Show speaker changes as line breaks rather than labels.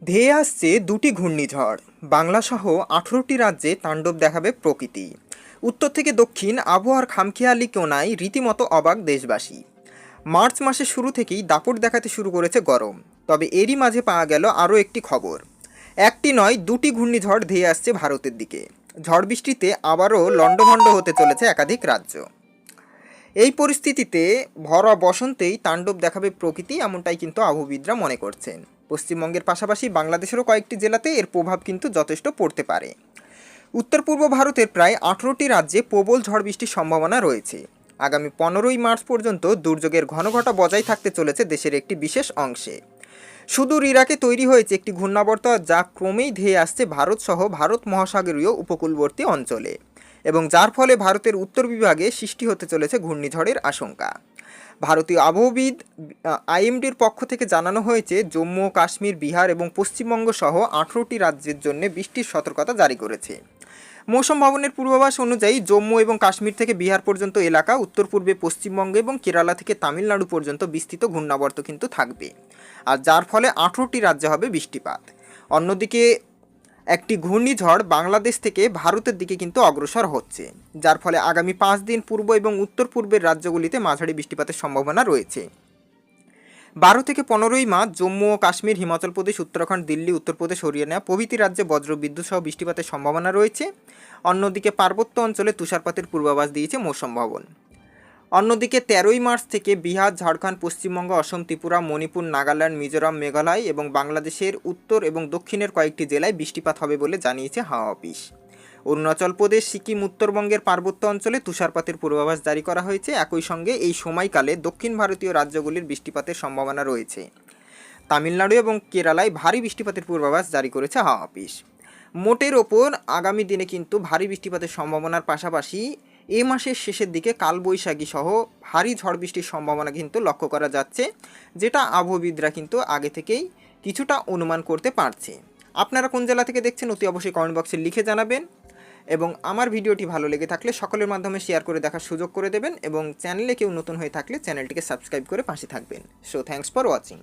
ধেয়ে আসছে দুটি ঘূর্ণিঝড়, বাংলাসহ 18টি রাজ্যে তাণ্ডব দেখাবে প্রকৃতি। উত্তর থেকে দক্ষিণ আবহাওয়ার খামখেয়ালি কোনায় রীতিমতো অবাক দেশবাসী। মার্চ মাসের শুরু থেকেই দাপট দেখাতে শুরু করেছে গরম। তবে এরই মাঝে পাওয়া গেল আরও একটি খবর। একটি নয়, দুটি ঘূর্ণিঝড় ধেয়ে আসছে ভারতের দিকে। ঝড় বৃষ্টিতে আবারও লণ্ডভণ্ড হতে চলেছে একাধিক রাজ্য। এই পরিস্থিতিতে ভরা বসন্তেই তাণ্ডব দেখাবে প্রকৃতি, এমনটাই কিন্তু আবহবিদরা মনে করছেন। পশ্চিমবঙ্গের পাশাপাশি বাংলাদেশেরও কয়েকটি জেলাতে এর প্রভাব কিন্তু যথেষ্ট পড়তে পারে। উত্তর পূর্ব ভারতের প্রায় 18টি রাজ্যে প্রবল ঝড় বৃষ্টির সম্ভাবনা রয়েছে। আগামী 15ই মার্চ পর্যন্ত দুর্যোগের ঘনঘটা বজায় থাকতে চলেছে দেশের একটি বিশেষ অংশে। সুদূর ইরাকে তৈরি হয়েছে একটি ঘূর্ণাবর্ত, যা ক্রমেই ধেয়ে আসছে ভারত সহ ভারত মহাসাগরীয় উপকূলবর্তী অঞ্চলে, এবং যার ফলে ভারতের উত্তর বিভাগে সৃষ্টি হতে চলেছে ঘূর্ণিঝড়ের আশঙ্কা। ভারতীয় আবহবিদ আইএমডির পক্ষ থেকে জানানো হয়েছে, জম্মু ও কাশ্মীর, বিহার এবং পশ্চিমবঙ্গ সহ 18টি রাজ্যের জন্য বৃষ্টির সতর্কতা জারি করেছে। মৌসুম ভবনের পূর্বাভাস অনুযায়ী জম্মু এবং কাশ্মীর থেকে বিহার পর্যন্ত এলাকা, উত্তর পূর্বে পশ্চিমবঙ্গ এবং কেরালা থেকে তামিলনাড়ু পর্যন্ত বিস্তৃত ঘূর্ণাবর্ত কিন্তু থাকবে, আর যার ফলে 18টি রাজ্যে হবে বৃষ্টিপাত। অন্যদিকে একটি ঘূর্ণিঝড় বাংলাদেশ থেকে ভারতের দিকে কিন্তু অগ্রসর হচ্ছে, যার ফলে আগামী 5 দিন পূর্ব এবং উত্তর পূর্বের রাজ্যগুলিতে মাঝারি বৃষ্টিপাতের সম্ভাবনা রয়েছে। 12 থেকে 15ই মার্চ জম্মু ও কাশ্মীর, হিমাচল প্রদেশ, উত্তরাখণ্ড, দিল্লি, উত্তরপ্রদেশ, হরিয়ানা প্রভৃতি রাজ্যে বজ্রবিদ্যুৎ সহ বৃষ্টিপাতের সম্ভাবনা রয়েছে। অন্যদিকে পার্বত্য অঞ্চলে তুষারপাতের পূর্বাভাস দিয়েছে মৌসুম ভবন। অন্যদিকে 13ই মার্চ থেকে বিহার, ঝাড়খণ্ড, পশ্চিমবঙ্গ, অসম, ত্রিপুরা, মণিপুর, নাগাল্যান্ড, মিজোরাম, মেঘালয় এবং বাংলাদেশের উত্তর এবং দক্ষিণের কয়েকটি জেলায় বৃষ্টিপাত হবে বলে জানিয়েছে হাওয়া অফিস। অরুণাচল প্রদেশ, সিকিম, উত্তরবঙ্গের পার্বত্য অঞ্চলে তুষারপাতের পূর্বাভাস জারি করা হয়েছে। একই সঙ্গে এই সময়কালে দক্ষিণ ভারতীয় রাজ্যগুলির বৃষ্টিপাতের সম্ভাবনা রয়েছে। তামিলনাড়ু এবং কেরালায় ভারী বৃষ্টিপাতের পূর্বাভাস জারি করেছে হাওয়া অফিস। মোটের ওপর আগামী দিনে কিন্তু ভারী বৃষ্টিপাতের সম্ভাবনার পাশাপাশি এ মাসের শেষের দিকে কালবৈশাখী সহ ভারী ঝড় বৃষ্টির সম্ভাবনা কিন্তু লক্ষ্য করা যাচ্ছে, যেটা আবহবিদরা কিন্তু আগে থেকেই কিছুটা অনুমান করতে পারছে। আপনারা কোন জেলা থেকে দেখছেন অতি অবশ্যই কমেন্ট বক্সে লিখে জানাবেন, এবং আমার ভিডিওটি ভালো লেগে থাকলে সকলের মাধ্যমে শেয়ার করে দেখার সুযোগ করে দেবেন, এবং চ্যানেলে কেউ নতুন হয়ে থাকলে চ্যানেলটিকে সাবস্ক্রাইব করে পাশে থাকবেন। So thanks for watching.